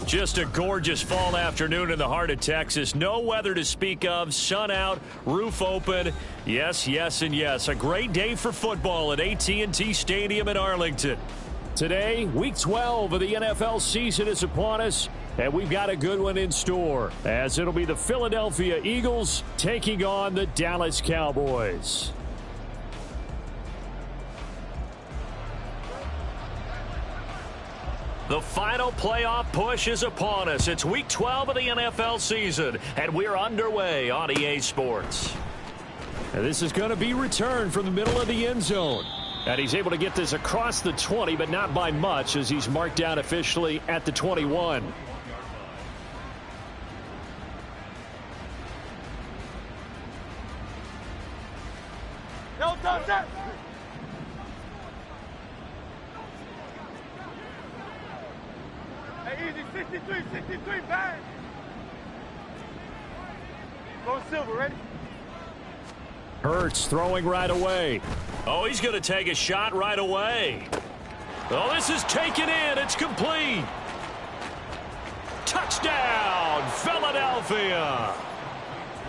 Just a gorgeous fall afternoon in the heart of Texas. No weather to speak of. Sun out, roof open. Yes, yes, and yes. A great day for football at AT&T Stadium in Arlington. Today, Week 12 of the NFL season is upon us, and we've got a good one in store, as it'll be the Philadelphia Eagles taking on the Dallas Cowboys. The final playoff push is upon us. It's Week 12 of the NFL season, and we're underway on EA Sports. And this is going to be returned from the middle of the end zone. And he's able to get this across the 20, but not by much, as he's marked down officially at the 21. No, don't, don't. Hey, easy, 63, bang. Go Silver, ready? Hurts throwing right away. Oh, he's going to take a shot right away. Oh, this is taken in. It's complete. Touchdown, Philadelphia.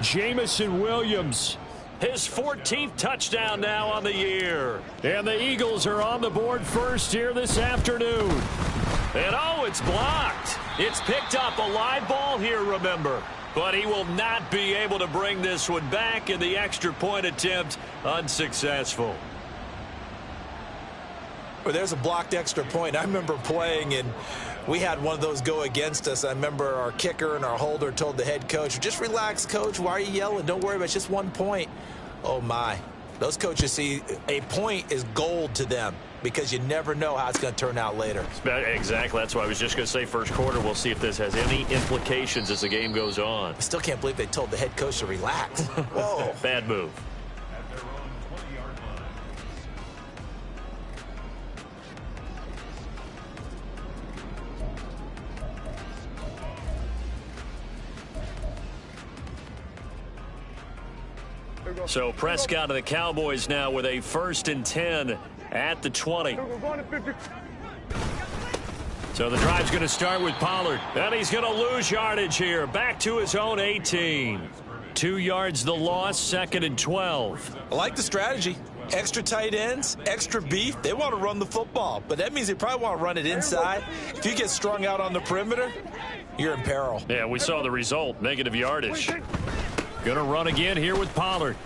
Jamison Williams, his 14th touchdown now on the year. And the Eagles are on the board first here this afternoon. And oh, it's blocked. It's picked up, a live ball here, remember. But he will not be able to bring this one back, and the extra point attempt unsuccessful. Well, there's a blocked extra point. I remember playing, and we had one of those go against us. I remember our kicker and our holder told the head coach, just relax, coach. Why are you yelling? Don't worry about it. It's just 1 point. Oh, my. Those coaches see a point is gold to them, because you never know how it's going to turn out later. Exactly. That's why I was just going to say first quarter. We'll see if this has any implications as the game goes on. I still can't believe they told the head coach to relax. Whoa. Bad move. So Prescott of the Cowboys now with a 1st and 10 at the 20. So the drive's going to start with Pollard. And he's going to lose yardage here. Back to his own 18. 2 yards the loss, 2nd and 12. I like the strategy. Extra tight ends, extra beef. They want to run the football, but that means they probably want to run it inside. If you get strung out on the perimeter, you're in peril. Yeah, we saw the result, negative yardage. Going to run again here with Pollard.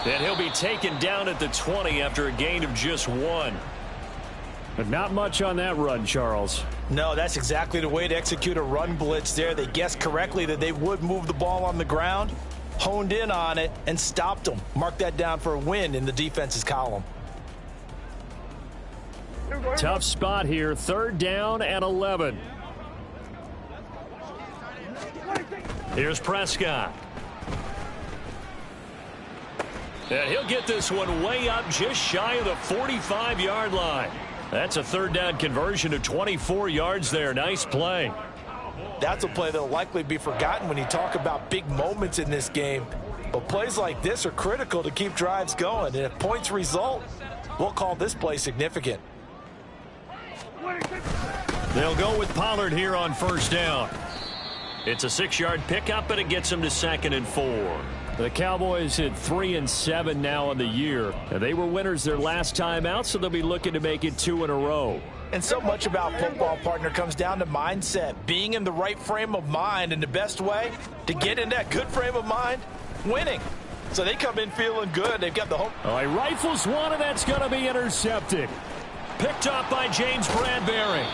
And he'll be taken down at the 20 after a gain of just 1. But not much on that run, Charles. No, that's exactly the way to execute a run blitz there. They guessed correctly that they would move the ball on the ground, honed in on it, and stopped them. Mark that down for a win in the defense's column. Tough spot here, 3rd down and 11. Here's Prescott. And he'll get this one way up just shy of the 45-yard line. That's a 3rd down conversion of 24 yards there. Nice play. That's a play that will likely be forgotten when you talk about big moments in this game. But plays like this are critical to keep drives going. And if points result, we'll call this play significant. They'll go with Pollard here on 1st down. It's a 6-yard pickup, and it gets them to 2nd and 4. The Cowboys hit 3 and 7 now on the year. And they were winners their last time out, so they'll be looking to make it 2 in a row. And so much about football, partner, comes down to mindset. Being in the right frame of mind, and the best way to get in that good frame of mind, winning. So they come in feeling good. They've got the home. Oh, he rifles one, and that's going to be intercepted. Picked up by James Bradbury.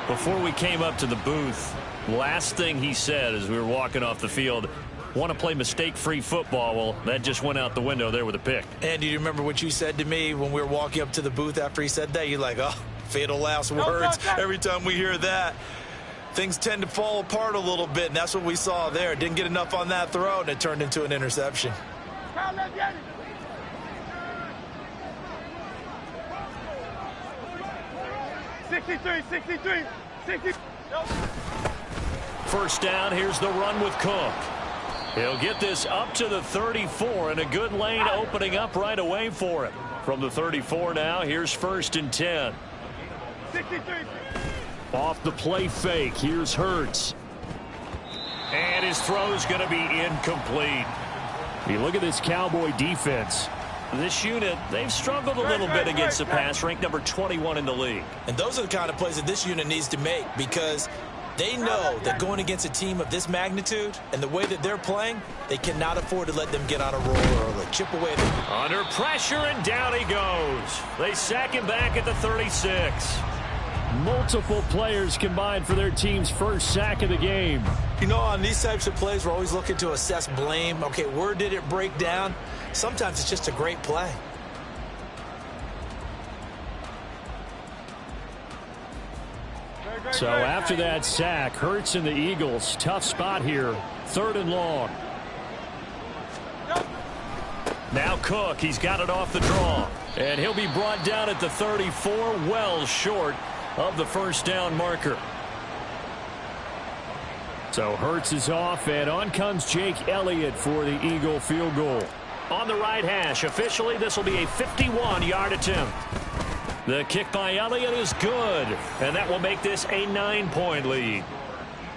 Before we came up to the booth, last thing he said as we were walking off the field, want to play mistake-free football. Well, that just went out the window there with a pick. And do you remember what you said to me when we were walking up to the booth after he said that? You're like, oh, fatal last words. Every time we hear that, things tend to fall apart a little bit, and that's what we saw there. Didn't get enough on that throw, and it turned into an interception. 63. 60. First down, here's the run with Cook. He'll get this up to the 34, and a good lane opening up right away for him. From the 34 now, here's 1st and 10. 63. Off the play fake, here's Hurts. And his throw's going to be incomplete. You look at this Cowboy defense. This unit, they've struggled a little bit against the pass, ranked number 21 in the league. And those are the kind of plays that this unit needs to make, because they know that going against a team of this magnitude and the way that they're playing, they cannot afford to let them get on a roll early. Chip away. Under pressure, and down he goes. They sack him back at the 36. Multiple players combined for their team's first sack of the game. You know, on these types of plays, we're always looking to assess blame. Okay, where did it break down? Sometimes it's just a great play. So after that sack, Hurts and the Eagles, tough spot here, 3rd and long. Now Cook, he's got it off the draw. And he'll be brought down at the 34, well short of the first down marker. So Hurts is off, and on comes Jake Elliott for the Eagle field goal. On the right hash, officially this will be a 51-yard attempt. The kick by Elliott is good, and that will make this a 9-point lead.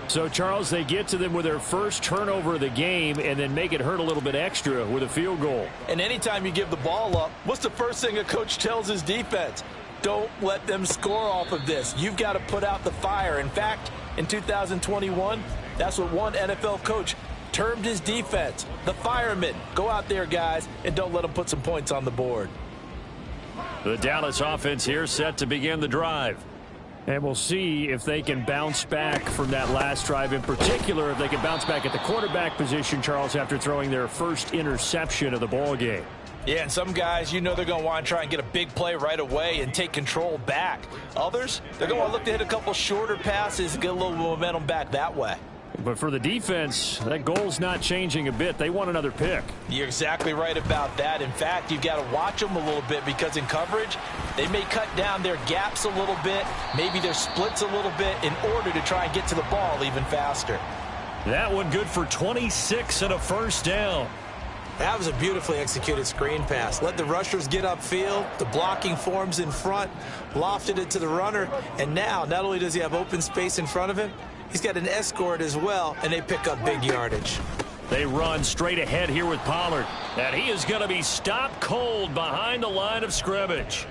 So, Charles, they get to them with their first turnover of the game and then make it hurt a little bit extra with a field goal. And anytime you give the ball up, what's the first thing a coach tells his defense? Don't let them score off of this. You've got to put out the fire. In fact, in 2021, that's what one NFL coach termed his defense, the firemen. Go out there, guys, and don't let them put some points on the board. The Dallas offense here set to begin the drive. And we'll see if they can bounce back from that last drive. In particular, if they can bounce back at the quarterback position, Charles, after throwing their first interception of the ball game. Yeah, and some guys, you know, they're going to want to try and get a big play right away and take control back. Others, they're going to want to look to hit a couple shorter passes and get a little momentum back that way. But for the defense, that goal's not changing a bit. They want another pick. You're exactly right about that. In fact, you've got to watch them a little bit, because in coverage, they may cut down their gaps a little bit, maybe their splits a little bit, in order to try and get to the ball even faster. That one good for 26 and a first down. That was a beautifully executed screen pass. Let the rushers get upfield. The blocking forms in front, lofted it to the runner, and now not only does he have open space in front of him, he's got an escort as well, and they pick up big yardage. They run straight ahead here with Pollard, and he is going to be stopped cold behind the line of scrimmage.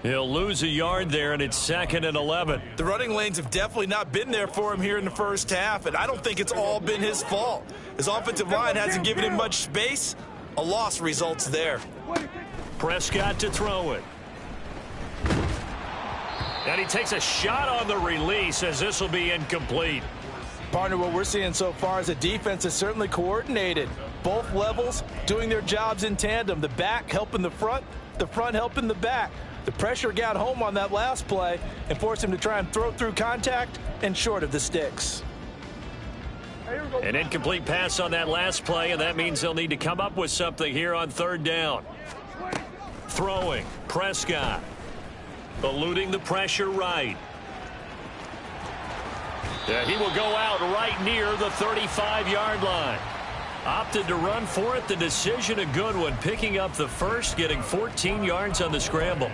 He'll lose a yard there, and it's 2nd and 11. The running lanes have definitely not been there for him here in the first half, and I don't think it's all been his fault. His offensive line hasn't given him much space. A loss results there. Prescott to throw it. And he takes a shot on the release, as this will be incomplete. Partner, what we're seeing so far is the defense is certainly coordinated. Both levels doing their jobs in tandem. The back helping the front helping the back. The pressure got home on that last play and forced him to try and throw through contact and short of the sticks. An incomplete pass on that last play, and that means they'll need to come up with something here on 3rd down. Throwing, Prescott. Eluding the pressure right. He will go out right near the 35-yard line. Opted to run for it. The decision a good one. Picking up the first, getting 14 yards on the scramble.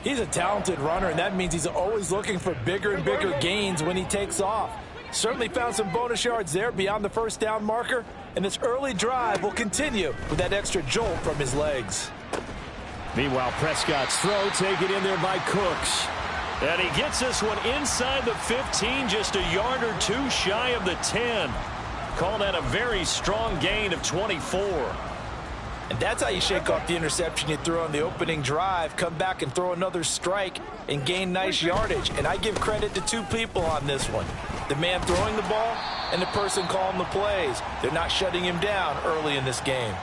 He's a talented runner, and that means he's always looking for bigger and bigger gains when he takes off. Certainly found some bonus yards there beyond the first down marker, and this early drive will continue with that extra jolt from his legs. Meanwhile, Prescott's throw taken in there by Cooks. And he gets this one inside the 15, just a yard or two shy of the 10. Call that a very strong gain of 24. And that's how you shake off the interception you threw on the opening drive, come back and throw another strike and gain nice yardage. And I give credit to two people on this one. The man throwing the ball and the person calling the plays. They're not shutting him down early in this game.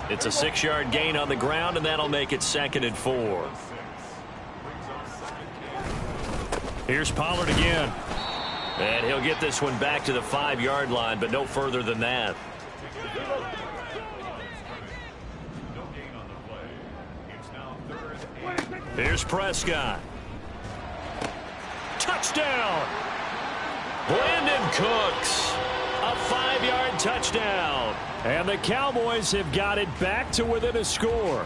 It's a 6-yard gain on the ground, and that'll make it 2nd and 4. Here's Pollard again. And he'll get this one back to the 5-yard line, but no further than that. Here's Prescott. Touchdown! Brandon Cooks. A 5-yard touchdown. And the Cowboys have got it back to within a score.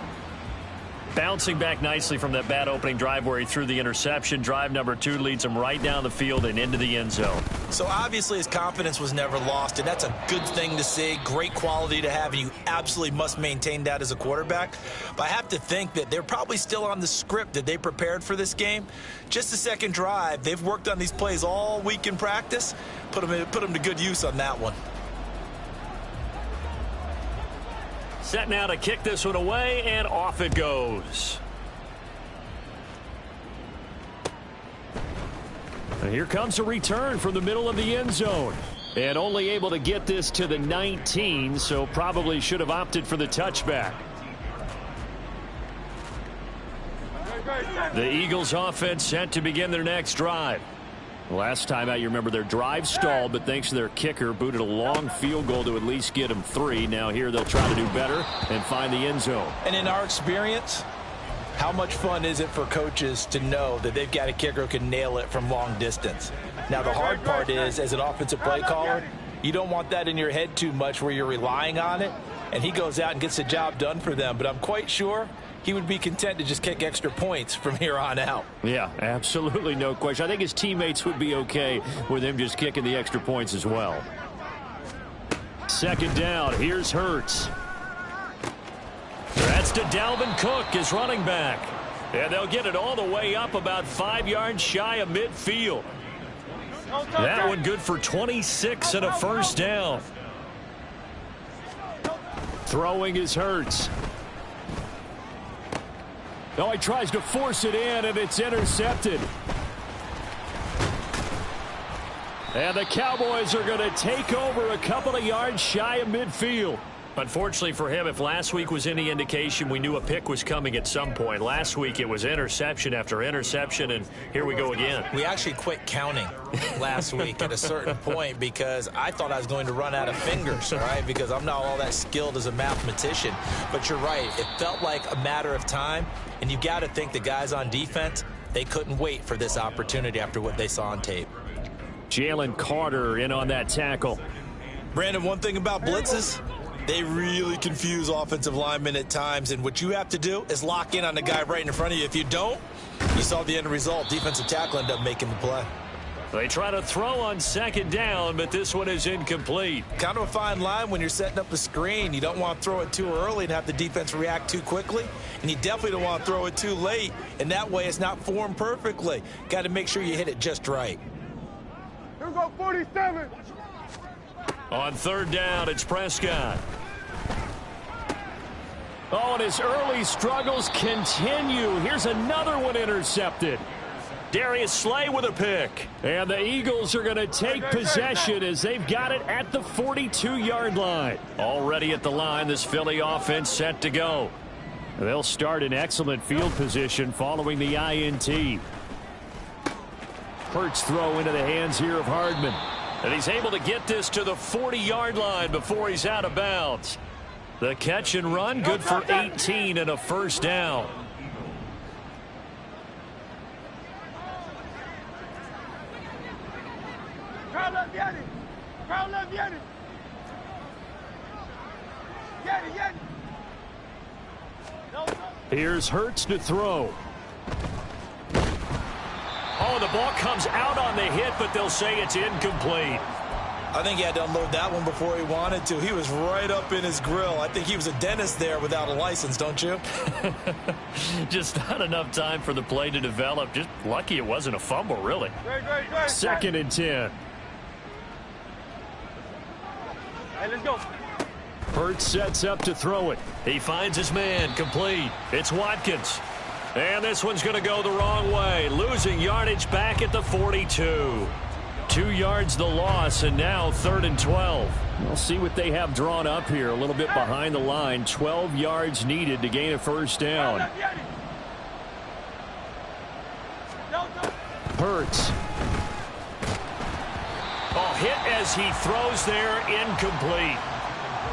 Bouncing back nicely from that bad opening drive where he threw the interception. Drive number 2 leads him right down the field and into the end zone. So obviously his confidence was never lost, and that's a good thing to see. Great quality to have, and you absolutely must maintain that as a quarterback. But I have to think that they're probably still on the script that they prepared for this game. Just the second drive, they've worked on these plays all week in practice. Put them to good use on that one. Set now to kick this one away, and off it goes. And here comes a return from the middle of the end zone. And only able to get this to the 19, so probably should have opted for the touchback. The Eagles offense set to begin their next drive. Last time out, you remember their drive stalled, but thanks to their kicker, booted a long field goal to at least get them 3. Now here they'll try to do better and find the end zone. And in our experience, how much fun is it for coaches to know that they've got a kicker who can nail it from long distance? Now the hard part is, as an offensive play caller, you don't want that in your head too much where you're relying on it, and he goes out and gets the job done for them. But I'm quite sure he would be content to just kick extra points from here on out. Yeah, absolutely no question. I think his teammates would be okay with him just kicking the extra points as well. Second down, here's Hurts. That's to Dalvin Cook, his running back. And they'll get it all the way up about 5 yards shy of midfield. That one good for 26 and a first down. Throwing is Hurts. Oh, he tries to force it in, and it's intercepted. And the Cowboys are going to take over a couple of yards shy of midfield. Unfortunately for him, if last week was any indication, we knew a pick was coming at some point. Last week it was interception after interception, and here we go again. We actually quit counting last week at a certain point because I thought I was going to run out of fingers, all right, because I'm not all that skilled as a mathematician. But you're right. It felt like a matter of time, and you got to think the guys on defense, they couldn't wait for this opportunity after what they saw on tape. Jalen Carter in on that tackle. Brandon, one thing about blitzes, they really confuse offensive linemen at times, and what you have to do is lock in on the guy right in front of you. If you don't, you saw the end result. Defensive tackle ended up making the play. They try to throw on second down, but this one is incomplete. Kind of a fine line when you're setting up a screen. You don't want to throw it too early and have the defense react too quickly, and you definitely don't want to throw it too late, and that way it's not formed perfectly. Got to make sure you hit it just right. Here we go, 47. On third down, it's Prescott. Oh, and his early struggles continue. Here's another one intercepted. Darius Slay with a pick. And the Eagles are going to take possession as they've got it at the 42-yard line. Already at the line, this Philly offense set to go. They'll start in excellent field position following the INT. Hurts throw into the hands here of Hardman. And he's able to get this to the 40-yard line before he's out of bounds. The catch and run, good for 18 and a first down. Crowd left Yanni. Crowd left Yanni. Yanni. Here's Hurts to throw. Oh, the ball comes out on the hit, but they'll say it's incomplete. I think he had to unload that one before he wanted to. He was right up in his grill. I think he was a dentist there without a license, don't you? Just not enough time for the play to develop. Just lucky it wasn't a fumble, really. Great. Second and 10. Hey, let's go. Hurts sets up to throw it. He finds his man, complete. It's Watkins. And this one's going to go the wrong way. Losing yardage back at the 42. 2 yards the loss, and now 3rd and 12. We'll see what they have drawn up here. A little bit behind the line. 12 yards needed to gain a first down. Hurts. Oh, hit as he throws there, incomplete.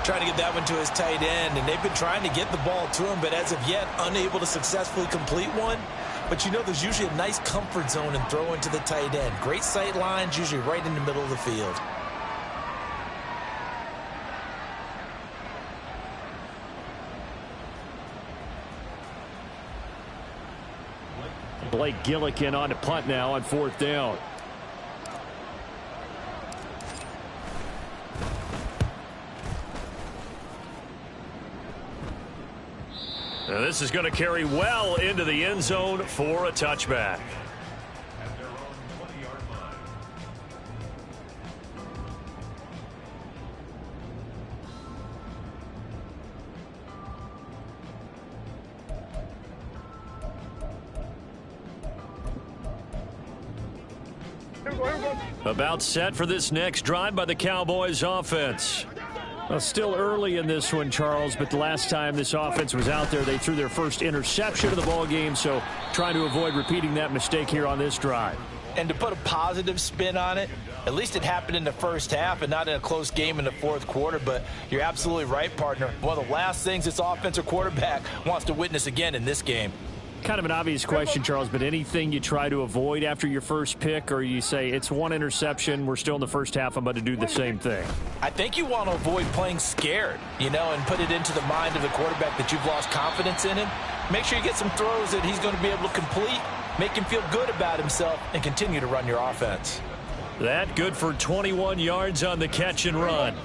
Trying to get that one to his tight end, and they've been trying to get the ball to him, but as of yet, unable to successfully complete one. But you know, there's usually a nice comfort zone in throwing to the tight end. Great sight lines, usually right in the middle of the field. Blake Gillikin on to punt now on 4th down. Now this is going to carry well into the end zone for a touchback. About set for this next drive by the Cowboys offense. Well, still early in this one, Charles, but the last time this offense was out there, they threw their first interception of the ball game, so trying to avoid repeating that mistake here on this drive. And to put a positive spin on it, at least it happened in the first half and not in a close game in the fourth quarter, but you're absolutely right, partner. One of the last things this offensive quarterback wants to witness again in this game. Kind of an obvious question, Charles, but anything you try to avoid after your first pick, or you say it's one interception, we're still in the first half, I'm about to do the same thing? I think you want to avoid playing scared, and put it into the mind of the quarterback that you've lost confidence in him. Make sure you get some throws that he's going to be able to complete, make him feel good about himself, and continue to run your offense. That good for 21 yards on the catch and run.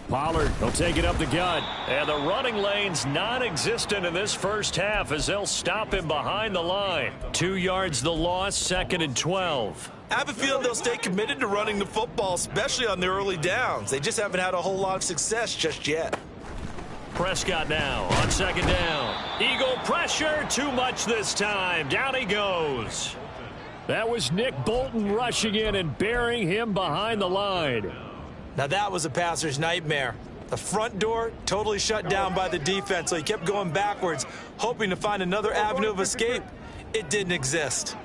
Pollard will take it up the gut. And the running lane's non-existent in this first half as they'll stop him behind the line. 2 yards the loss, 2nd and 12. I have a feeling they'll stay committed to running the football, especially on their early downs. They just haven't had a whole lot of success just yet. Prescott now on 2nd down. Eagle pressure, too much this time. Down he goes. That was Nick Bolton rushing in and burying him behind the line. Now that was a passer's nightmare. The front door totally shut down by the defense, so he kept going backwards, hoping to find another avenue of escape. It didn't exist.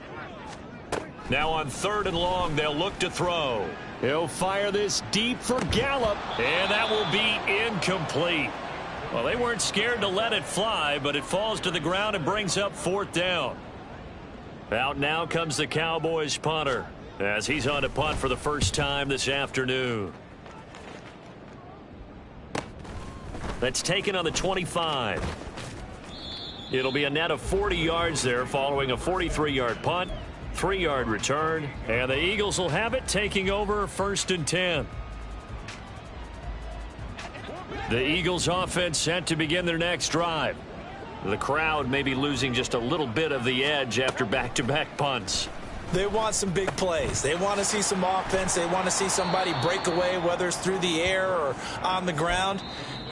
Now on 3rd and long, they'll look to throw. He'll fire this deep for Gallup, and that will be incomplete. Well, they weren't scared to let it fly, but it falls to the ground and brings up 4th down. Out now comes the Cowboys punter, as he's on to punt for the first time this afternoon. That's taken on the 25. It'll be a net of 40 yards there following a 43-yard punt, 3-yard return, and the Eagles will have it taking over 1st and 10. The Eagles offense set to begin their next drive. The crowd may be losing just a little bit of the edge after back-to-back punts. They want some big plays. They want to see some offense. They want to see somebody break away, whether it's through the air or on the ground.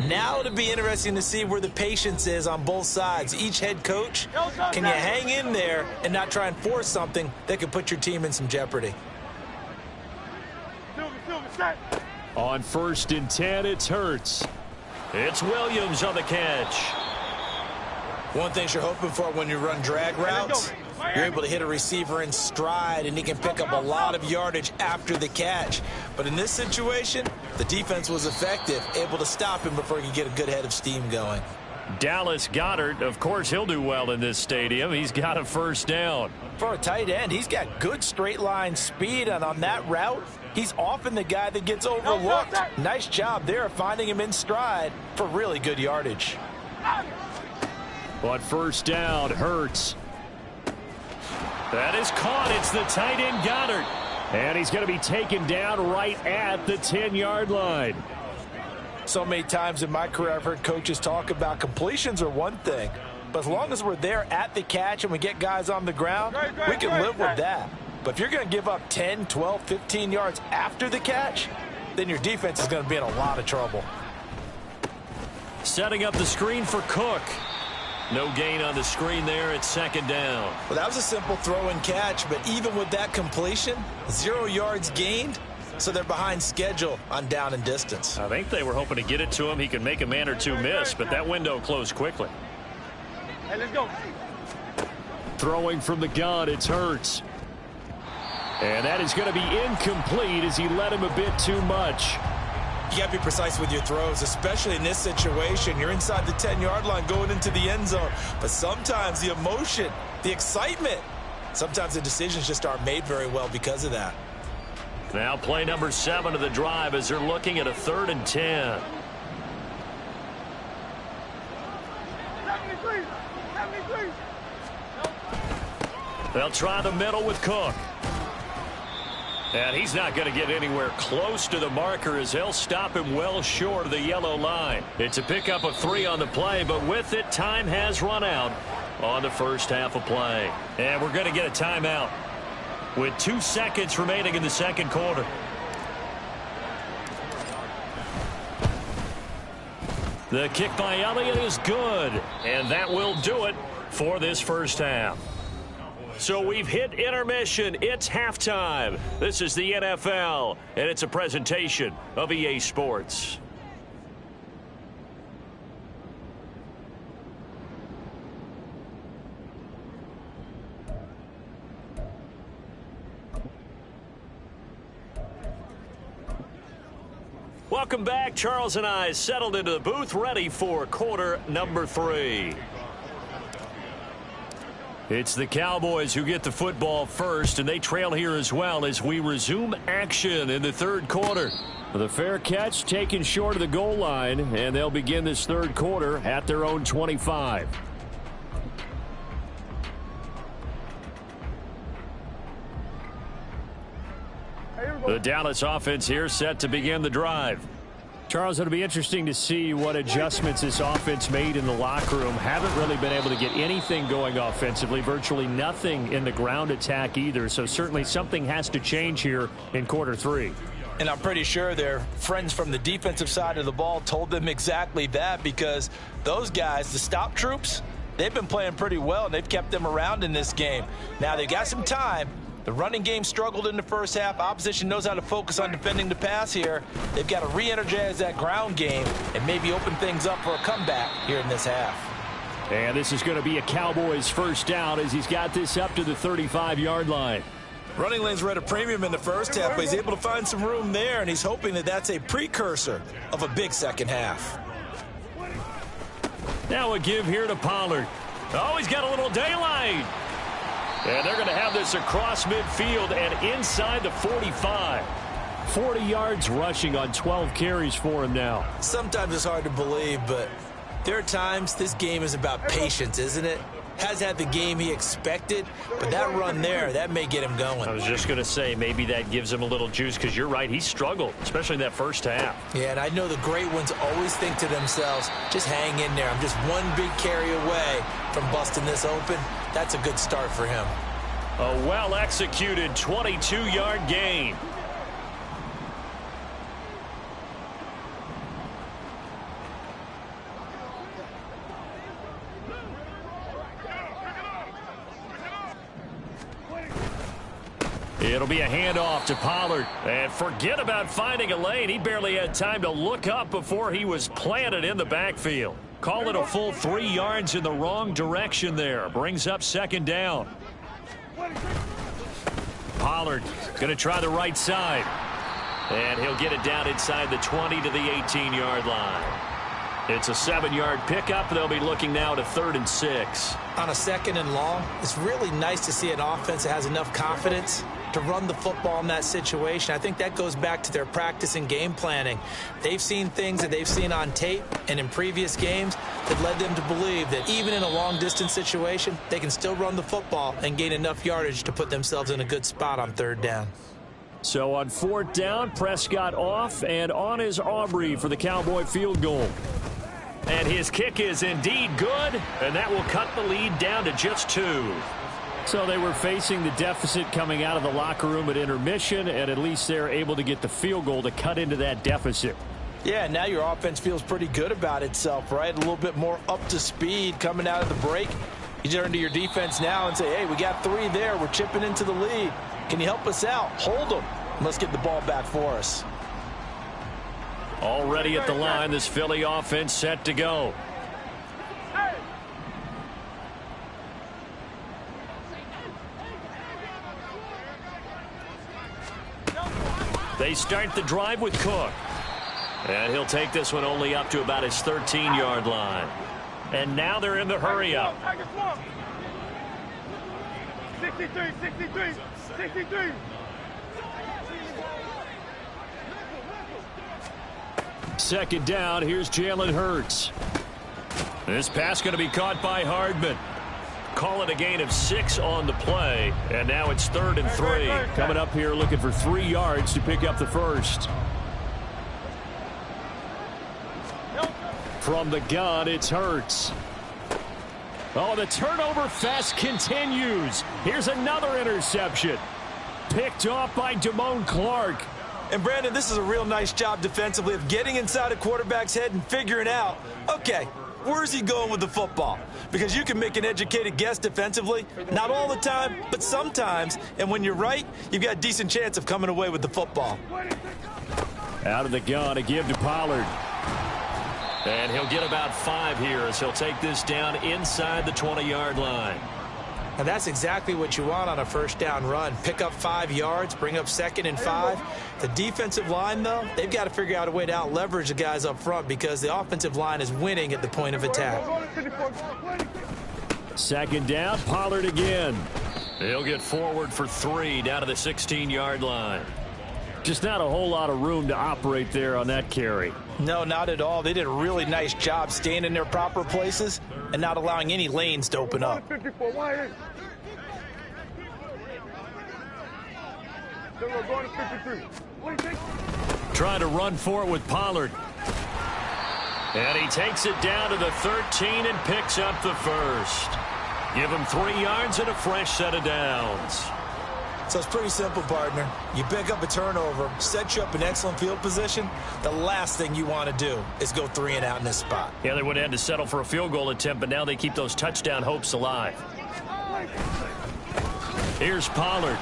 Now it'll be interesting to see where the patience is on both sides. Each head coach, can you hang in there and not try and force something that could put your team in some jeopardy? On 1st and 10, it's Hurts. It's Williams on the catch. One thing you're hoping for when you run drag routes, you're able to hit a receiver in stride, and he can pick up a lot of yardage after the catch. But in this situation, the defense was effective, able to stop him before he could get a good head of steam going. Dallas Goedert, of course, he'll do well in this stadium. He's got a 1st down. For a tight end, he's got good straight line speed, and on that route, he's often the guy that gets overlooked. Nice job there finding him in stride for really good yardage. On 1st down, Hurts. That is caught. It's the tight end Goedert. And he's going to be taken down right at the 10-yard line. So many times in my career I've heard coaches talk about completions are one thing, but as long as we're there at the catch and we get guys on the ground, we can live with that. But if you're going to give up 10, 12, 15 yards after the catch, then your defense is going to be in a lot of trouble. Setting up the screen for Cook. No gain on the screen there at 2nd down. Well, that was a simple throw and catch, but even with that completion, 0 yards gained, so they're behind schedule on down and distance. I think they were hoping to get it to him. He could make a man or two miss, but that window closed quickly. Hey, let's go. Throwing from the gun, it's Hurts. And that is going to be incomplete as he led him a bit too much. You got to be precise with your throws, especially in this situation. You're inside the 10-yard line going into the end zone. But sometimes the emotion, the excitement, sometimes the decisions just aren't made very well because of that. Now play number 7 of the drive as they're looking at a 3rd and 10. They'll try the middle with Cook. And he's not going to get anywhere close to the marker as they'll stop him well short of the yellow line. It's a pickup of 3 on the play, but with it, time has run out on the first half of play. And we're going to get a timeout with 2 seconds remaining in the second quarter. The kick by Elliott is good, and that will do it for this first half. So we've hit intermission. It's halftime. This is the NFL, and it's a presentation of EA Sports. Welcome back. Charles and I settled into the booth, ready for quarter number 3. It's the Cowboys who get the football first, and they trail here as well as we resume action in the third quarter. The fair catch taken short of the goal line, and they'll begin this third quarter at their own 25. The Dallas offense here set to begin the drive. Charles, it'll be interesting to see what adjustments this offense made in the locker room. Haven't really been able to get anything going offensively, virtually nothing in the ground attack either. So certainly something has to change here in quarter 3. And I'm pretty sure their friends from the defensive side of the ball told them exactly that, because those guys, the stop troops, they've been playing pretty well, and they've kept them around in this game. Now they've got some time. The running game struggled in the first half. Opposition knows how to focus on defending the pass here. They've got to re-energize that ground game and maybe open things up for a comeback here in this half. And this is going to be a Cowboys first down as he's got this up to the 35-yard line. Running lanes were at a premium in the first half, but he's able to find some room there, and he's hoping that that's a precursor of a big second half. Now a give here to Pollard. Oh, he's got a little daylight. And they're going to have this across midfield and inside the 45. 40 yards rushing on 12 carries for him now. Sometimes it's hard to believe, but there are times this game is about patience, isn't it? Has had the game he expected, but that run there, that may get him going. I was just going to say, maybe that gives him a little juice, because you're right, he struggled, especially in that first half. Yeah, and I know the great ones always think to themselves, just hang in there. I'm just one big carry away from busting this open. That's a good start for him. A well-executed 22-yard gain. It'll be a handoff to Pollard. And forget about finding a lane. He barely had time to look up before he was planted in the backfield. Call it a full 3 yards in the wrong direction there. Brings up second down. Pollard going to try the right side. And he'll get it down inside the 20 to the 18-yard line. It's a 7-yard pickup. They'll be looking now to 3rd and 6. On a 2nd and long, it's really nice to see an offense that has enough confidence to run the football in that situation. I think that goes back to their practice and game planning. They've seen things that they've seen on tape and in previous games that led them to believe that even in a long-distance situation, they can still run the football and gain enough yardage to put themselves in a good spot on 3rd down. So on 4th down, Prescott off, and on is Aubrey for the Cowboy field goal. And his kick is indeed good, and that will cut the lead down to just 2. So they were facing the deficit coming out of the locker room at intermission, and at least they're able to get the field goal to cut into that deficit. Yeah, now your offense feels pretty good about itself, right? A little bit more up to speed coming out of the break. You turn to your defense now and say, hey, we got 3 there. We're chipping into the lead. Can you help us out? Hold them. Let's get the ball back for us. Already at the line, this Philly offense set to go. They start the drive with Cook. And he'll take this one only up to about his 13-yard line. And now they're in the hurry-up. 63, 63, 63. Second down, here's Jalen Hurts. This pass going to be caught by Hardman. call it a gain of 6 on the play. And now it's 3rd and 3. Coming up here looking for 3 yards to pick up the first. From the gun, it's Hurts. Oh, the turnover fest continues. Here's another interception. Picked off by Damone Clark. And, Brandon, this is a real nice job defensively of getting inside a quarterback's head and figuring out, okay, where's he going with the football? Because you can make an educated guess defensively. Not all the time, but sometimes. And when you're right, you've got a decent chance of coming away with the football. Out of the gun, a give to Pollard. And he'll get about 5 here as he'll take this down inside the 20-yard line. And that's exactly what you want on a first down run. Pick up 5 yards, bring up 2nd and 5. The defensive line, though, they've got to figure out a way to out-leverage the guys up front because the offensive line is winning at the point of attack. 2nd down, Pollard again. He'll get forward for 3 down to the 16-yard line. Just not a whole lot of room to operate there on that carry. No, not at all. They did a really nice job staying in their proper places and not allowing any lanes to open up. Trying to run for it with Pollard. And he takes it down to the 13 and picks up the first. Give him 3 yards and a fresh set of downs. So it's pretty simple, partner. You pick up a turnover, set you up in excellent field position. The last thing you want to do is go 3 and out in this spot. Yeah, they would have had to settle for a field goal attempt, but now they keep those touchdown hopes alive. Here's Pollard.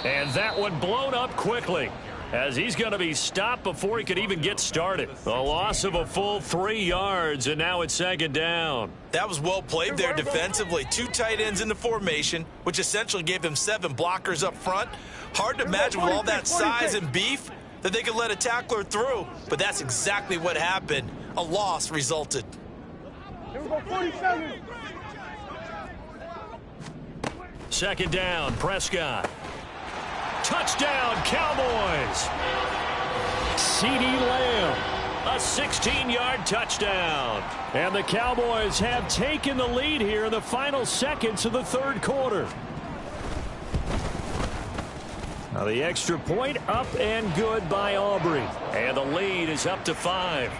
And that one blown up quickly as he's going to be stopped before he could even get started. A loss of a full 3 yards, and now it's 2nd down. That was well played there defensively. 2 tight ends in the formation, which essentially gave them 7 blockers up front. Hard to imagine with all that size and beef that they could let a tackler through, but that's exactly what happened. A loss resulted. Here we go, 47. 2nd down, Prescott. Touchdown, Cowboys. CeeDee Lamb. A 16-yard touchdown. And the Cowboys have taken the lead here in the final seconds of the 3rd quarter. Now the extra point up and good by Aubrey. And the lead is up to 5.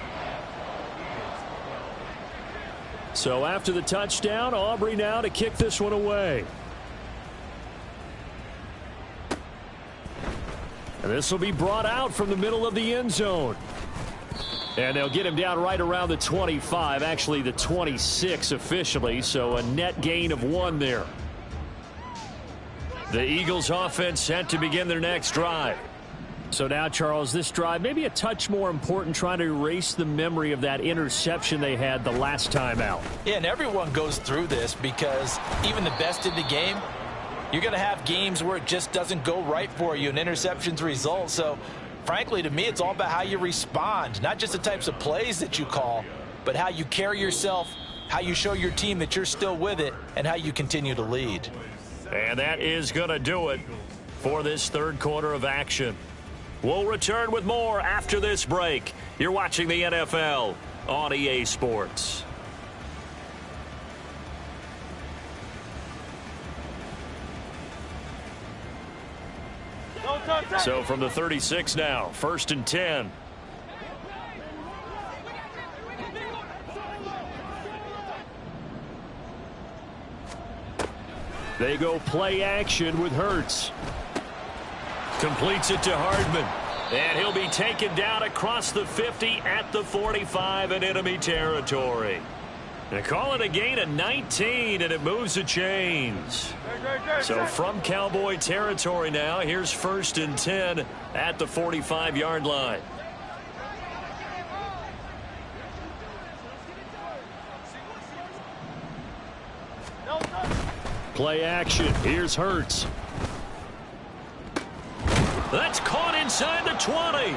So after the touchdown, Aubrey now to kick this one away. And this will be brought out from the middle of the end zone. And they'll get him down right around the 25, actually the 26 officially, so a net gain of 1 there. The Eagles offense set to begin their next drive. So now, Charles, this drive maybe a touch more important, trying to erase the memory of that interception they had the last time out. Yeah, and everyone goes through this because even the best in the game, you're going to have games where it just doesn't go right for you and interceptions result. So, frankly, to me, it's all about how you respond, not just the types of plays that you call, but how you carry yourself, how you show your team that you're still with it, and how you continue to lead. And that is going to do it for this 3rd quarter of action. We'll return with more after this break. You're watching the NFL on EA Sports. So from the 36 now, 1st and 10. They go play action with Hurts. Completes it to Hardman. And he'll be taken down across the 50 at the 45 in enemy territory. They call it a gain of 19, and it moves the chains. So from Cowboy territory now, here's 1st and 10 at the 45-yard line. Play action. Here's Hurts. That's caught inside the 20.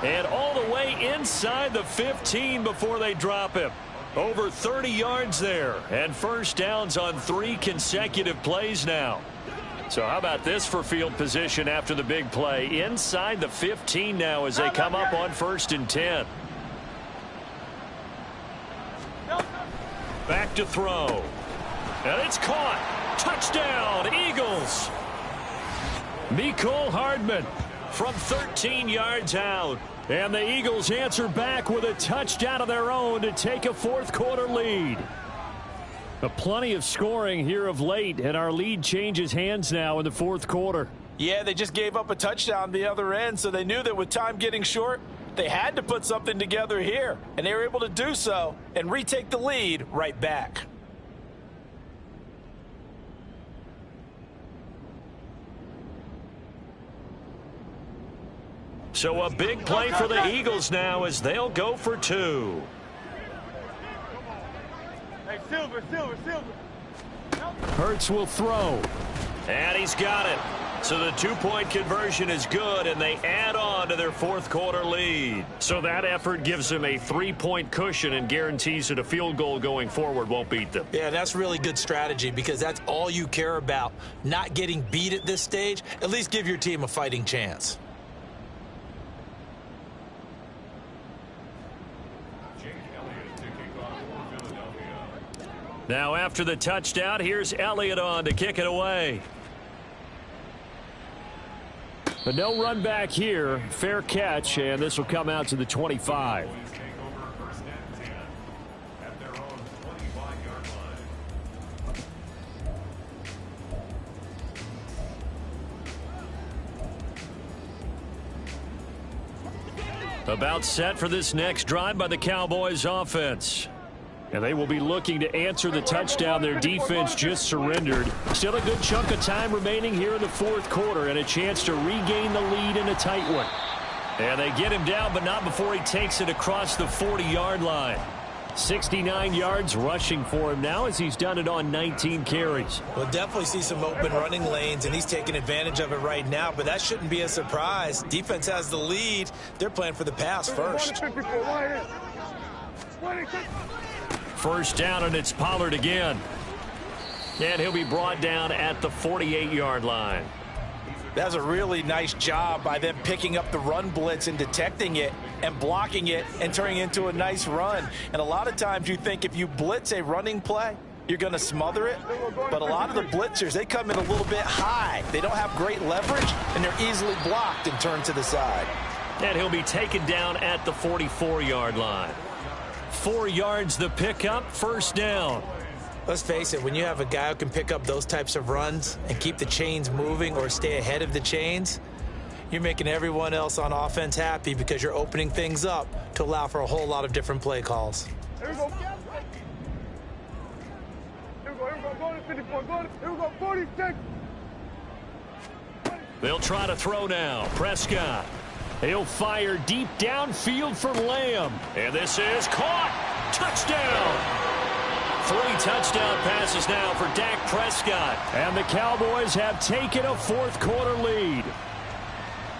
And all the way inside the 15 before they drop him. Over 30 yards there. And first downs on 3 consecutive plays now. So how about this for field position after the big play? Inside the 15 now as they come up on 1st and 10. Back to throw. And it's caught. Touchdown, Eagles. Mecole Hardman from 13 yards out. And the Eagles answer back with a touchdown of their own to take a fourth-quarter lead. Plenty of scoring here of late, and our lead changes hands now in the fourth quarter. Yeah, they just gave up a touchdown the other end, so they knew that with time getting short, they had to put something together here, and they were able to do so and retake the lead right back. So a big play for the Eagles now as they'll go for two. Hey, Silver. Hurts will throw. And he's got it. So the two-point conversion is good, and they add on to their fourth-quarter lead. So that effort gives them a three-point cushion and guarantees that a field goal going forward won't beat them. Yeah, that's really good strategy because that's all you care about, not getting beat at this stage. At least give your team a fighting chance. Now after the touchdown, here's Elliott on to kick it away. But no run back here. Fair catch, and this will come out to the 25. About set for this next drive by the Cowboys offense. And they will be looking to answer the touchdown their defense just surrendered. Still a good chunk of time remaining here in the fourth quarter and a chance to regain the lead in a tight one. And they get him down, but not before he takes it across the 40-yard line. 69 yards rushing for him now as he's done it on 19 carries. We'll definitely see some open running lanes, and he's taking advantage of it right now, but that shouldn't be a surprise. Defense has the lead. They're playing for the pass first. First down, and it's Pollard again. And he'll be brought down at the 48-yard line. That's a really nice job by them picking up the run blitz and detecting it and blocking it and turning it into a nice run. And a lot of times you think if you blitz a running play, you're going to smother it. But a lot of the blitzers, they come in a little bit high. They don't have great leverage, and they're easily blocked and turned to the side. And he'll be taken down at the 44-yard line. 4 yards the pickup, first down. Let's face it, when you have a guy who can pick up those types of runs and keep the chains moving or stay ahead of the chains, you're making everyone else on offense happy because you're opening things up to allow for a whole lot of different play calls. Here we go. Go to 54. Here we go, 46. They'll try to throw now. Prescott. He'll fire deep downfield for Lamb. And this is caught. Touchdown. 3 touchdown passes now for Dak Prescott. And the Cowboys have taken a fourth-quarter lead.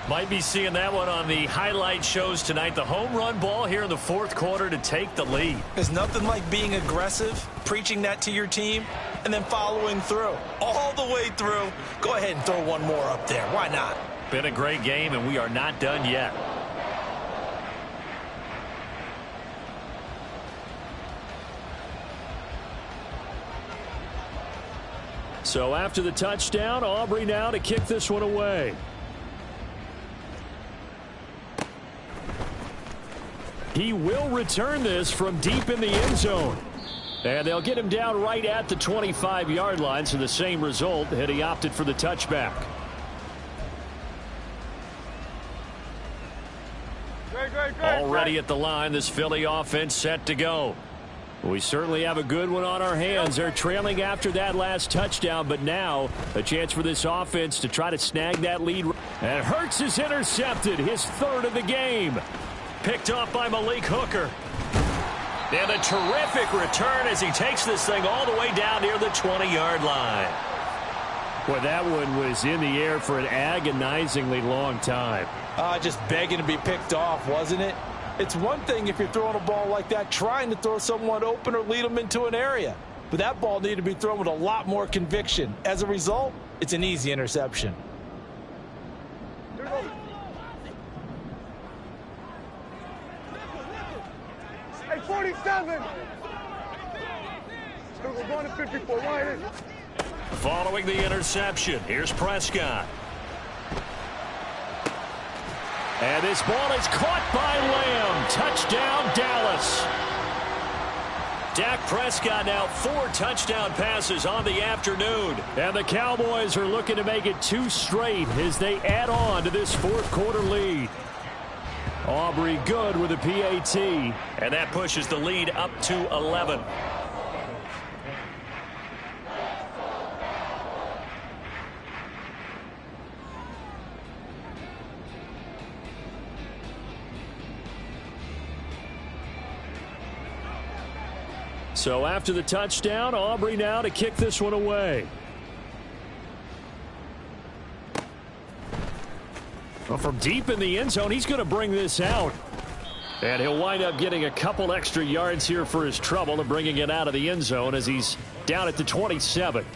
Might be seeing that one on the highlight shows tonight. The home run ball here in the fourth quarter to take the lead. There's nothing like being aggressive, preaching that to your team, and then following through. All the way through. Go ahead and throw one more up there. Why not? Been a great game, and we are not done yet. So after the touchdown, Aubrey now to kick this one away. He will return this from deep in the end zone. And they'll get him down right at the 25-yard line, so the same result had he opted for the touchback. Already at the line, this Philly offense set to go. We certainly have a good one on our hands. They're trailing after that last touchdown, but now a chance for this offense to try to snag that lead. And Hurts is intercepted, his third of the game. Picked off by Malik Hooker. And a terrific return as he takes this thing all the way down near the 20-yard line. Boy, that one was in the air for an agonizingly long time. Just begging to be picked off, wasn't it? It's one thing if you're throwing a ball like that, trying to throw someone open or lead them into an area. But that ball needed to be thrown with a lot more conviction. As a result, it's an easy interception. Hey, 47. We're going to 54. Line in. Following the interception, here's Prescott. And this ball is caught by Lamb. Touchdown, Dallas. Dak Prescott now 4 touchdown passes on the afternoon. And the Cowboys are looking to make it 2 straight as they add on to this fourth quarter lead. Aubrey good with a PAT. And that pushes the lead up to 11. So after the touchdown, Aubrey now to kick this one away. Well, from deep in the end zone, he's going to bring this out. And he'll wind up getting a couple extra yards here for his trouble and bringing it out of the end zone as he's down at the 27.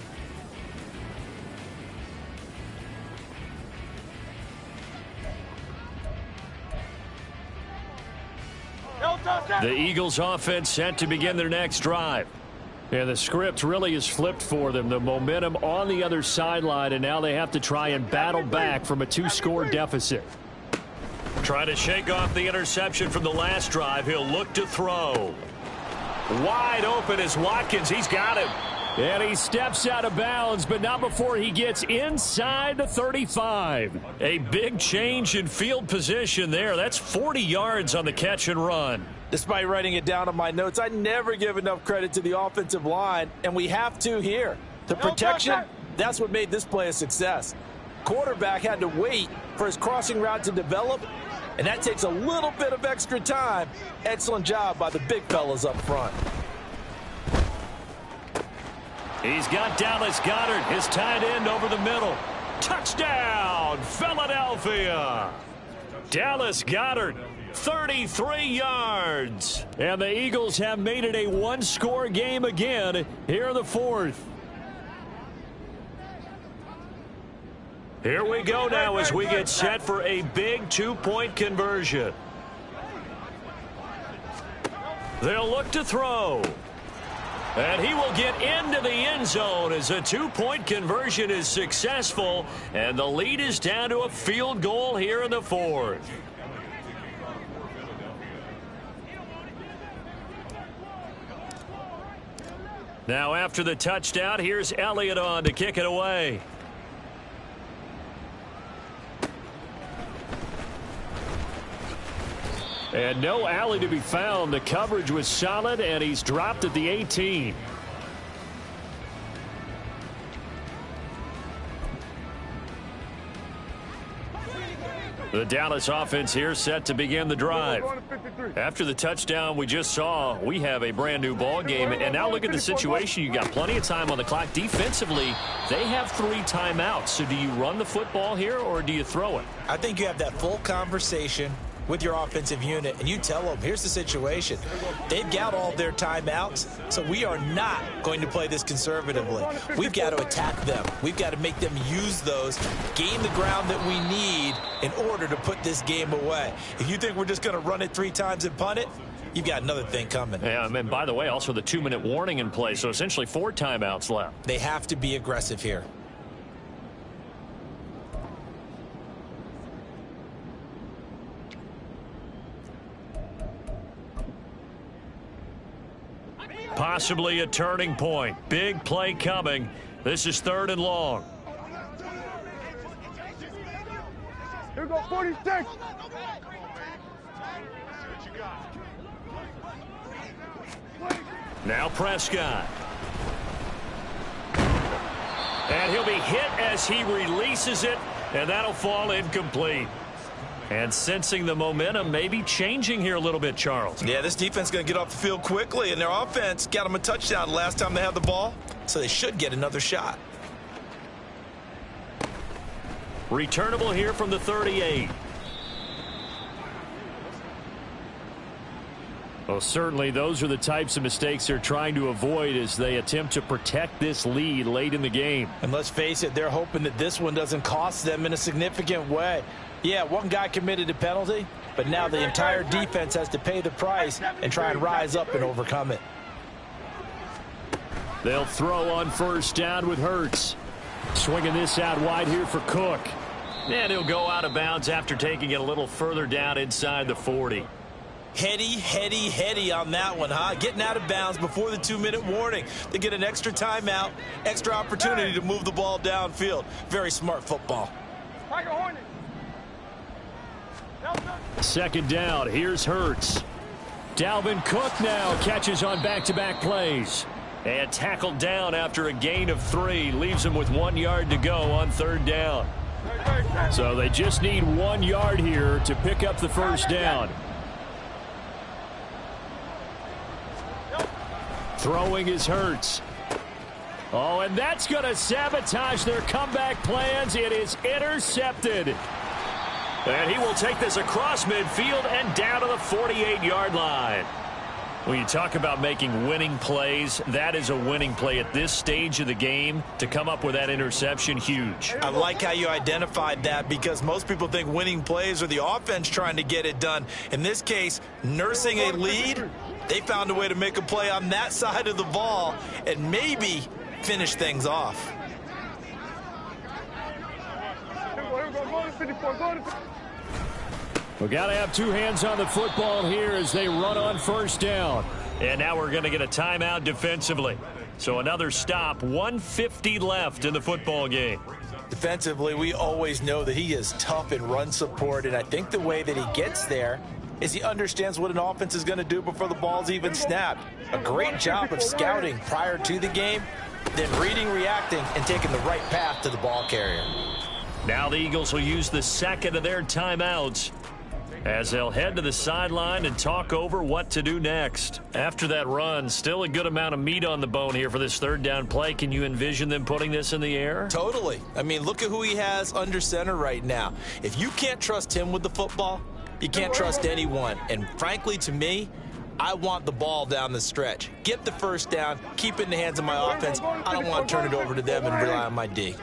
The Eagles offense set to begin their next drive. And the script really is flipped for them. The momentum on the other sideline, and now they have to try and battle back from a 2-score deficit. Trying to shake off the interception from the last drive. He'll look to throw. Wide open is Watkins. He's got him. And he steps out of bounds, but not before he gets inside the 35. A big change in field position there. That's 40 yards on the catch and run. Despite writing it down on my notes, I never give enough credit to the offensive line, and we have to here. The protection, that's what made this play a success. Quarterback had to wait for his crossing route to develop, and that takes a little bit of extra time. Excellent job by the big fellas up front. He's got Dallas Goedert, his tight end, over the middle. Touchdown, Philadelphia. Dallas Goedert, 33 yards. And the Eagles have made it a 1-score game again here in the fourth. Here we go now as we get set for a big 2-point conversion. They'll look to throw. And he will get into the end zone as a 2-point conversion is successful. And the lead is down to a field goal here in the fourth. Now after the touchdown, here's Elliott on to kick it away. And no alley to be found. The coverage was solid, and he's dropped at the 18. The Dallas offense here set to begin the drive. After the touchdown we just saw, we have a brand new ball game. And now look at the situation. You got plenty of time on the clock. Defensively, they have 3 timeouts. So do you run the football here or do you throw it? I think you have that full conversation with your offensive unit, and you tell them, here's the situation. They've got all their timeouts, so we are not going to play this conservatively. We've got to attack them. We've got to make them use those, gain the ground that we need in order to put this game away. If you think we're just going to run it 3 times and punt it, you've got another thing coming. Yeah, and by the way, also the 2-minute warning in play, so essentially 4 timeouts left. They have to be aggressive here. Possibly a turning point. Big play coming. This is 3rd and long. Here we go, 46. Now Prescott. And he'll be hit as he releases it, and that'll fall incomplete. And sensing the momentum maybe changing here a little bit, Charles. Yeah, this defense is going to get off the field quickly, and their offense got them a touchdown last time they had the ball, so they should get another shot. Returnable here from the 38. Well, certainly those are the types of mistakes they're trying to avoid as they attempt to protect this lead late in the game. And let's face it, they're hoping that this one doesn't cost them in a significant way. Yeah, one guy committed a penalty, but now the entire defense has to pay the price and try and rise up and overcome it. They'll throw on first down with Hurts. Swinging this out wide here for Cook. And he'll go out of bounds after taking it a little further down inside the 40. Heady on that one, huh? Getting out of bounds before the 2-minute warning. They get an extra timeout, extra opportunity to move the ball downfield. Very smart football. Second down, here's Hurts. Dalvin Cook now catches on back-to-back plays. And tackled down after a gain of 3. Leaves him with 1 yard to go on third down. So they just need 1 yard here to pick up the first down. Throwing is Hurts. Oh, and that's going to sabotage their comeback plans. It is intercepted. And he will take this across midfield and down to the 48-yard line. When you talk about making winning plays, that is a winning play at this stage of the game. To come up with that interception, huge. I like how you identified that, because most people think winning plays are the offense trying to get it done. In this case, nursing a lead, they found a way to make a play on that side of the ball and maybe finish things off. We've got to have 2 hands on the football here as they run on first down. And now we're going to get a timeout defensively. So another stop, 1:50 left in the football game. Defensively, we always know that he is tough in run support, and I think the way that he gets there is he understands what an offense is going to do before the ball's even snapped. A great job of scouting prior to the game, then reading, reacting, and taking the right path to the ball carrier. Now the Eagles will use the second of their timeouts as they'll head to the sideline and talk over what to do next. After that run, still a good amount of meat on the bone here for this third down play. Can you envision them putting this in the air? Totally. I mean, look at who he has under center right now. If you can't trust him with the football, you can't trust anyone. And frankly, to me, I want the ball down the stretch. Get the first down, keep it in the hands of my offense. I don't want to turn it over to them and rely on my D.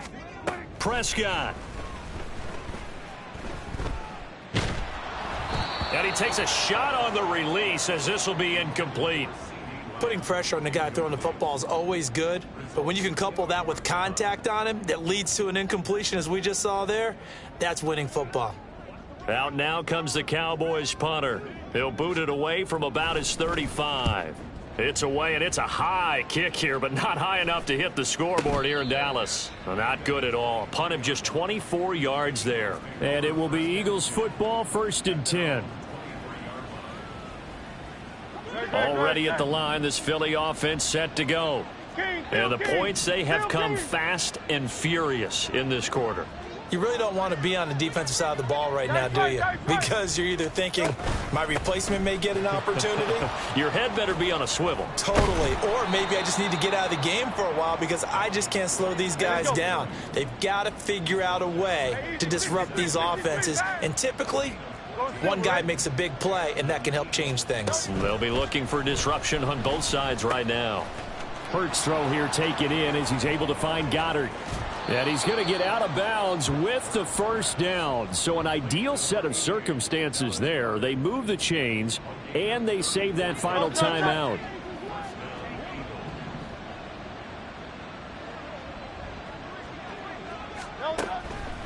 Prescott. And he takes a shot on the release as this will be incomplete. Putting pressure on the guy throwing the football is always good, but when you can couple that with contact on him that leads to an incompletion, as we just saw there, that's winning football. Out now comes the Cowboys punter. He'll boot it away from about his 35. It's away, and it's a high kick here, but not high enough to hit the scoreboard here in Dallas. Not good at all. Punt of just 24 yards there. And it will be Eagles football, 1st and 10. Already at the line, this Philly offense set to go. And the points, they have come fast and furious in this quarter. You really don't want to be on the defensive side of the ball right now, do you? Because you're either thinking, my replacement may get an opportunity. Your head better be on a swivel. Totally. Or maybe I just need to get out of the game for a while because I just can't slow these guys down. They've got to figure out a way to disrupt these offenses. And typically, one guy makes a big play, and that can help change things. They'll be looking for disruption on both sides right now. Hurts throw here taken in as he's able to find Goddard. And he's going to get out of bounds with the first down. So an ideal set of circumstances there. They move the chains, and they save that final timeout.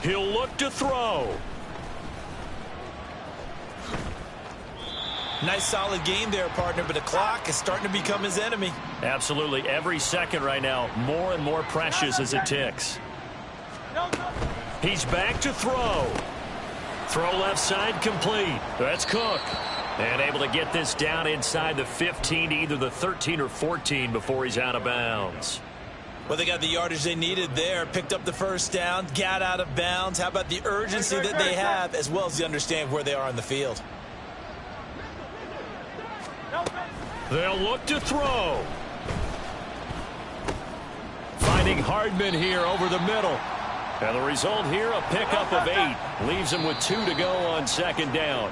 He'll look to throw. Nice solid game there, partner, but the clock is starting to become his enemy. Absolutely. Every second right now, more and more precious as it ticks. He's back to throw. Throw left side complete. That's Cook. And able to get this down inside the 15 to either the 13 or 14 before he's out of bounds. Well, they got the yardage they needed there, picked up the first down, got out of bounds. How about the urgency that they have, as well as the understand where they are on the field? They'll look to throw. Finding Hardman here over the middle. And the result here, a pickup of 8. Leaves him with 2 to go on second down.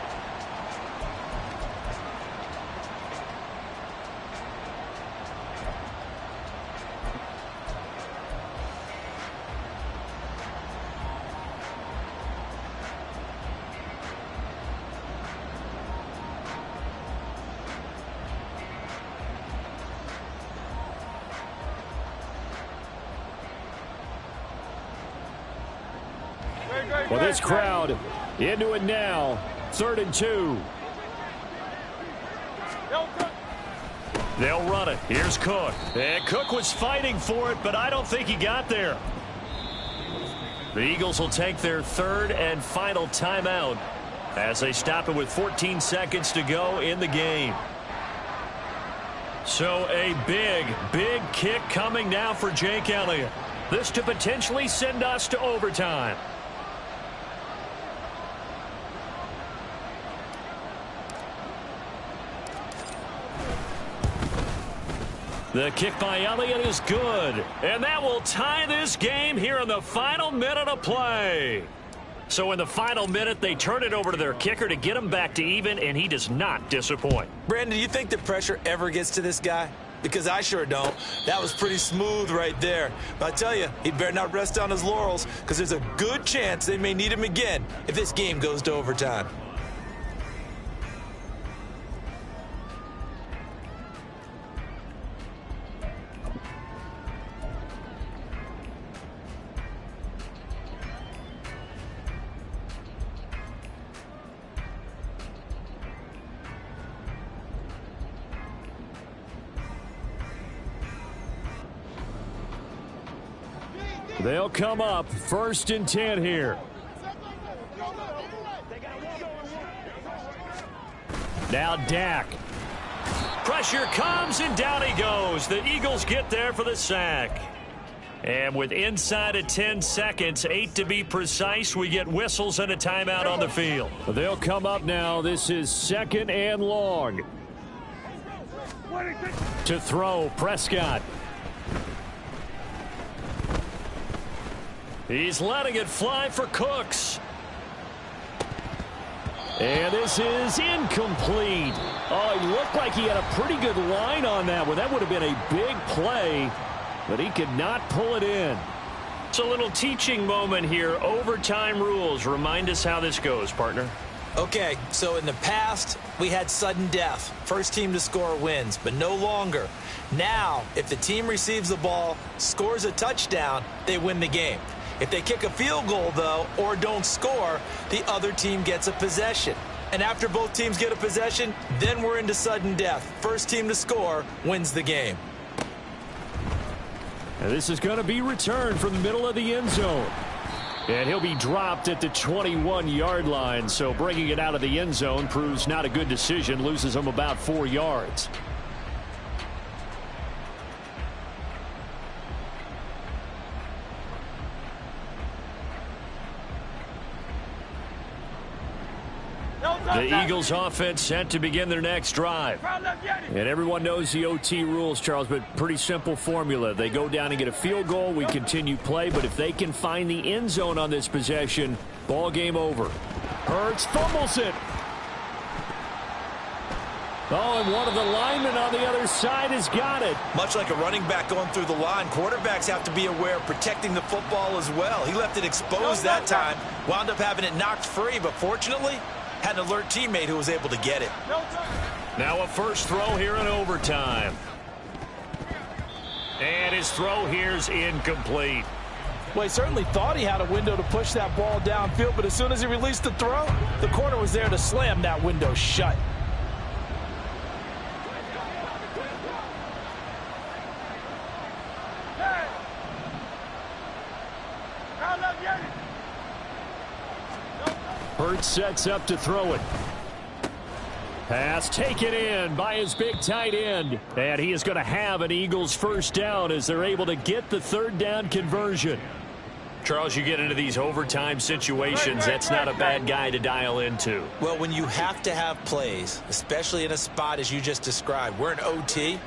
Well, this crowd into it now. 3rd and 2. They'll run it. Here's Cook. And Cook was fighting for it, but I don't think he got there. The Eagles will take their 3rd and final timeout as they stop it with 14 seconds to go in the game. So a big kick coming now for Jake Elliott. This to potentially send us to overtime. The kick by Elliott is good. And that will tie this game here in the final minute of play. So in the final minute, they turn it over to their kicker to get him back to even, and he does not disappoint. Brandon, do you think the pressure ever gets to this guy? Because I sure don't. That was pretty smooth right there. But I tell you, he better not rest on his laurels, because there's a good chance they may need him again if this game goes to overtime. They'll come up 1st and 10 here. Now Dak. Pressure comes and down he goes. The Eagles get there for the sack. And with inside of 10 seconds, 8 to be precise, we get whistles and a timeout on the field. They'll come up now. This is 2nd and long. To throw, Prescott. He's letting it fly for Cooks. And this is incomplete. Oh, he looked like he had a pretty good line on that one. That would have been a big play, but he could not pull it in. It's a little teaching moment here. Overtime rules. Remind us how this goes, partner. Okay, so in the past, we had sudden death. First team to score wins, but no longer. Now, if the team receives the ball, scores a touchdown, they win the game. If they kick a field goal, though, or don't score, the other team gets a possession. And after both teams get a possession, then we're into sudden death. First team to score wins the game. And this is going to be returned from the middle of the end zone. And he'll be dropped at the 21-yard line. So bringing it out of the end zone proves not a good decision. Loses him about 4 yards. The Eagles offense set to begin their next drive. And everyone knows the OT rules, Charles, but pretty simple formula. They go down and get a field goal, we continue play, but if they can find the end zone on this possession, ball game over. Hurts fumbles it. Oh, and one of the linemen on the other side has got it. Much like a running back going through the line, quarterbacks have to be aware of protecting the football as well. He left it exposed that time, wound up having it knocked free, but fortunately, had an alert teammate who was able to get it. Now a first throw here in overtime. And his throw here's incomplete. Well, he certainly thought he had a window to push that ball downfield, but as soon as he released the throw, the corner was there to slam that window shut. Hurts sets up to throw it. Pass taken in by his big tight end. And he is going to have an Eagles first down as they're able to get the 3rd down conversion. Charles, you get into these overtime situations, that's not a bad guy to dial into. Well, when you have to have plays, especially in a spot as you just described, we're in OT,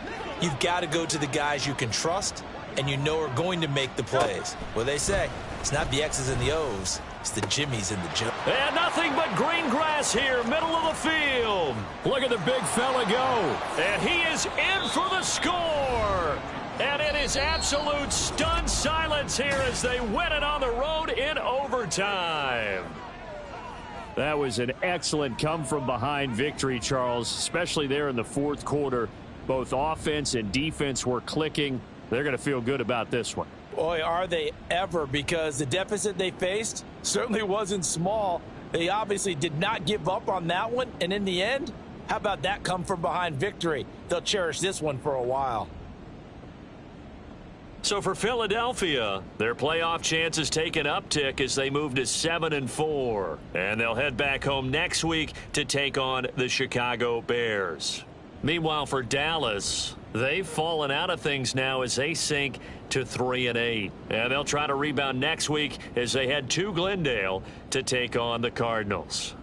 you've got to go to the guys you can trust and you know are going to make the plays. Well, they say it's not the X's and the O's. It's the Jimmies and the Joes. And nothing but green grass here, middle of the field. Look at the big fella go. And he is in for the score. And it is absolute stunned silence here as they win it on the road in overtime. That was an excellent come-from-behind victory, Charles, especially there in the 4th quarter. Both offense and defense were clicking. They're going to feel good about this one. Boy, are they ever, because the deficit they faced certainly wasn't small. They obviously did not give up on that one, and in the end, how about that come from behind victory? They'll cherish this one for a while. So for Philadelphia, their playoff chances take an uptick as they move to 7-4. And they'll head back home next week to take on the Chicago Bears. Meanwhile, for Dallas, they've fallen out of things now as they sink to 3-8. And they'll try to rebound next week as they head to Glendale to take on the Cardinals.